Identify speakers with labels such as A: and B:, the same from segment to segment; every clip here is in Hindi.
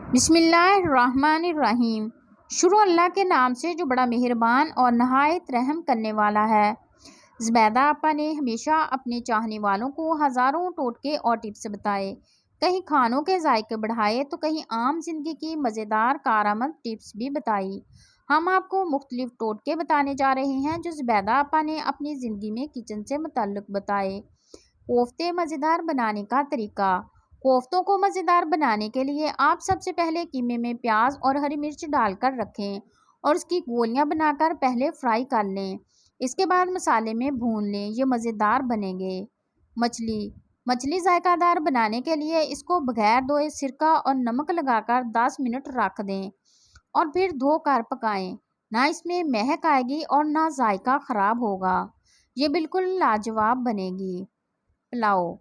A: बिस्मिल्लाहिर्रहमानिर्रहीम। शुरू अल्लाह के नाम से जो बड़ा मेहरबान और नहायत रहम करने वाला है। ज़ुबैदा आपा ने हमेशा अपने चाहने वालों को हज़ारों टोटके और टिप्स बताए, कहीं खानों के जायके बढ़ाए तो कहीं आम जिंदगी की मज़ेदार कारआमद टिप्स भी बताई। हम आपको मुख्तलिफ टोटके बताने जा रहे हैं जो ज़ुबैदा आपा ने अपनी ज़िंदगी में किचन से मुतल्लिक बताए। कोफ्ते मज़ेदार बनाने का तरीका। कोफ्तों को मज़ेदार बनाने के लिए आप सबसे पहले कीमे में प्याज और हरी मिर्च डालकर रखें और उसकी गोलियां बनाकर पहले फ्राई कर लें। इसके बाद मसाले में भून लें, ये मज़ेदार बनेंगे। मछली मछली जायकादार बनाने के लिए इसको बगैर धोए सिरका और नमक लगाकर 10 मिनट रख दें और फिर धोकर पकाएं। ना इसमें महक आएगी और ना जायका ख़राब होगा, ये बिल्कुल लाजवाब बनेगी। पुलाव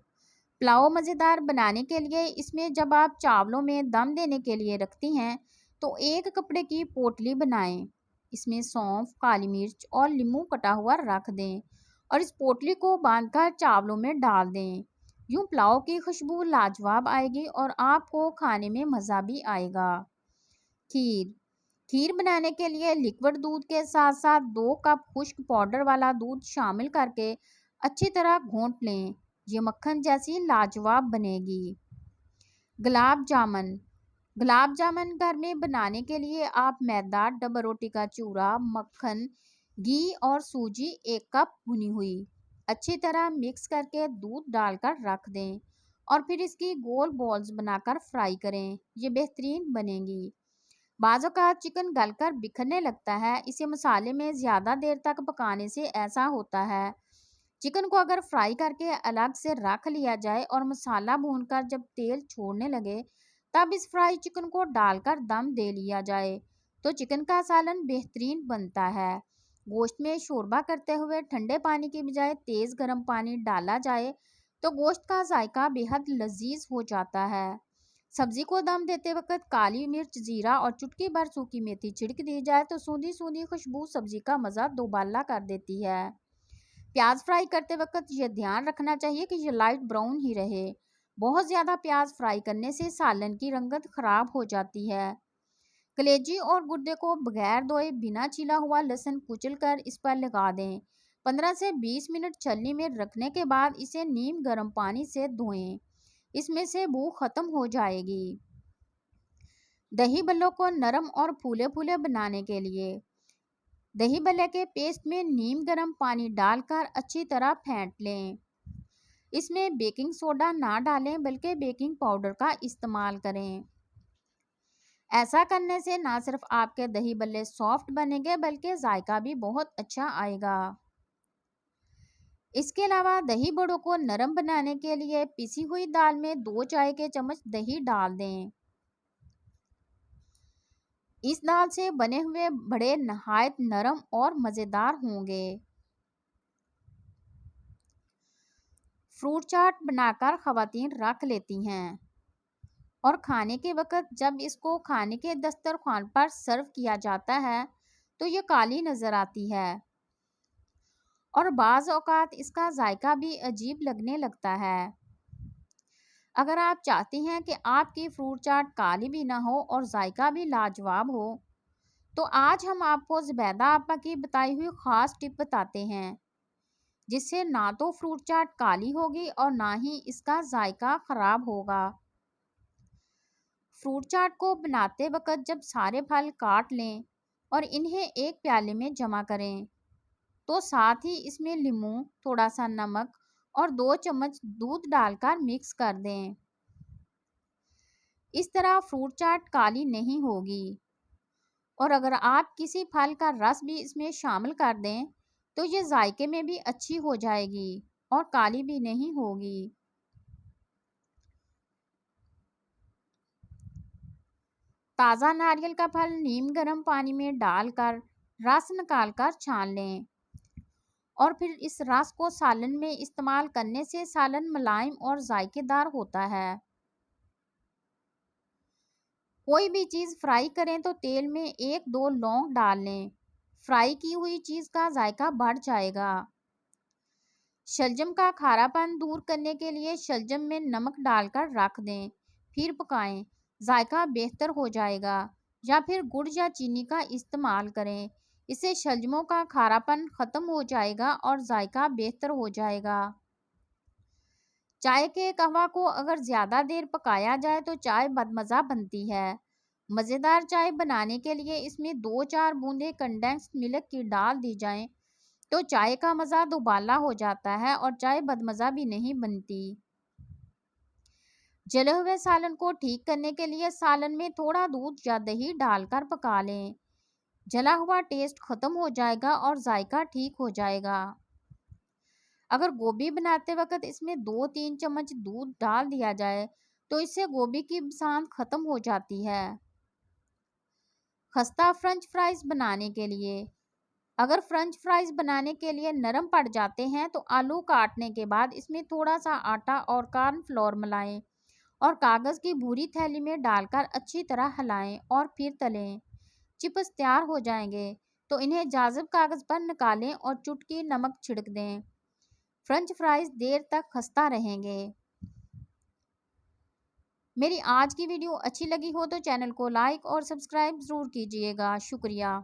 A: पुलाव मज़ेदार बनाने के लिए इसमें जब आप चावलों में दम देने के लिए रखती हैं तो एक कपड़े की पोटली बनाएं। इसमें सौंफ, काली मिर्च और नींबू कटा हुआ रख दें और इस पोटली को बांधकर चावलों में डाल दें। यूं पुलाव की खुशबू लाजवाब आएगी और आपको खाने में मज़ा भी आएगा। खीर खीर बनाने के लिए लिक्विड दूध के साथ साथ 2 कप खुश्क पाउडर वाला दूध शामिल करके अच्छी तरह घोंट लें, ये मक्खन जैसी लाजवाब बनेगी। गुलाब जामुन गुलाब जामुन घर में बनाने के लिए आप मैदा, डबल रोटी का चूरा, मक्खन, घी और सूजी 1 कप भुनी हुई अच्छी तरह मिक्स करके दूध डालकर रख दें और फिर इसकी गोल बॉल्स बनाकर फ्राई करें, ये बेहतरीन बनेगी। बाज़ औक़ात चिकन गलकर बिखरने लगता है, इसे मसाले में ज़्यादा देर तक पकाने से ऐसा होता है। चिकन को अगर फ्राई करके अलग से रख लिया जाए और मसाला भूनकर जब तेल छोड़ने लगे तब इस फ्राई चिकन को डालकर दम दे लिया जाए तो चिकन का सालन बेहतरीन बनता है। गोश्त में शोरबा करते हुए ठंडे पानी की बजाय तेज़ गर्म पानी डाला जाए तो गोश्त का जायका बेहद लजीज हो जाता है। सब्जी को दम देते वक्त काली मिर्च, जीरा और चुटकी भर सूखी मेथी छिड़क दी जाए तो सूंधी सूंधी खुशबू सब्जी का मज़ा दोबाला कर देती है। प्याज फ्राई करते वक्त यह ध्यान रखना चाहिए कि यह लाइट ब्राउन ही रहे। बहुत ज़्यादा प्याज फ्राई करने से सालन की रंगत ख़राब हो जाती है। कलेजी और गुर्दे को बगैर धोए बिना छिला हुआ लहसुन कुचल कर इस पर लगा दें। 15 से 20 मिनट छलनी में रखने के बाद इसे नीम गर्म पानी से धोएं, इसमें से बू ख़त्म हो जाएगी। दही बल्लों को नरम और फूले फूले बनाने के लिए दही बल्ले के पेस्ट में नीम गर्म पानी डालकर अच्छी तरह फेंट लें। इसमें बेकिंग सोडा ना डालें बल्कि बेकिंग पाउडर का इस्तेमाल करें। ऐसा करने से ना सिर्फ आपके दही बल्ले सॉफ्ट बनेंगे बल्कि जायका भी बहुत अच्छा आएगा। इसके अलावा दही बड़ों को नरम बनाने के लिए पिसी हुई दाल में 2 चाय के चम्मच दही डाल दें। इस दाल से बने हुए बड़े नहायत नरम और मज़ेदार होंगे। फ्रूट चाट बनाकर ख़वातीन रख लेती हैं और खाने के वक्त जब इसको खाने के दस्तरखान पर सर्व किया जाता है तो ये काली नज़र आती है और बाज़ औक़ात इसका जायका भी अजीब लगने लगता है। अगर आप चाहती हैं कि आपकी फ्रूट चाट काली भी ना हो और जायका भी लाजवाब हो तो आज हम आपको ज़ुबैदा आपा की बताई हुई ख़ास टिप बताते हैं जिससे ना तो फ्रूट चाट काली होगी और ना ही इसका जायका ख़राब होगा। फ्रूट चाट को बनाते वक्त जब सारे फल काट लें और इन्हें एक प्याले में जमा करें तो साथ ही इसमें नींबू, थोड़ा सा नमक और 2 चम्मच दूध डालकर मिक्स कर दें। इस तरह फ्रूट चाट काली नहीं होगी और अगर आप किसी फल का रस भी इसमें शामिल कर दें तो ये जायके में भी अच्छी हो जाएगी और काली भी नहीं होगी। ताज़ा नारियल का फल नीम गर्म पानी में डालकर रस निकालकर छान लें और फिर इस रस को सालन में इस्तेमाल करने से सालन मुलायम और जायकेदार होता है। कोई भी चीज़ फ्राई करें तो तेल में 1-2 लौंग डाल लें, फ्राई की हुई चीज़ का जायका बढ़ जाएगा। शलजम का खारापन दूर करने के लिए शलजम में नमक डालकर रख दें, फिर पकाएं। जायका बेहतर हो जाएगा। या फिर गुड़ या चीनी का इस्तेमाल करें, इससे शलजमों का खारापन खत्म हो जाएगा और जायका बेहतर हो जाएगा। चाय के कहवा को अगर ज़्यादा देर पकाया जाए तो चाय बदमज़ा बनती है। मज़ेदार चाय बनाने के लिए इसमें 2-4 बूंदें कंडेंस्ड मिल्क की डाल दी जाएं तो चाय का मज़ा दुबाला हो जाता है और चाय बदमज़ा भी नहीं बनती। जले हुए सालन को ठीक करने के लिए सालन में थोड़ा दूध या दही डालकर पका लें। जला हुआ टेस्ट खत्म हो जाएगा और जायका ठीक हो जाएगा। अगर गोभी बनाते वक्त इसमें 2-3 चम्मच दूध डाल दिया जाए तो इससे गोभी की सांत खत्म हो जाती है। खस्ता फ्रेंच फ्राइज बनाने के लिए, अगर फ्रेंच फ्राइज बनाने के लिए नरम पड़ जाते हैं तो आलू काटने के बाद इसमें थोड़ा सा आटा और कॉर्नफ्लोर मिलाएं और कागज़ की भूरी थैली में डालकर अच्छी तरह हिलाएं और फिर तलें। चिप्स तैयार हो जाएंगे तो इन्हें जाज़ब कागज़ पर निकालें और चुटकी नमक छिड़क दें। फ्रेंच फ्राइज देर तक खस्ता रहेंगे। मेरी आज की वीडियो अच्छी लगी हो तो चैनल को लाइक और सब्सक्राइब ज़रूर कीजिएगा। शुक्रिया।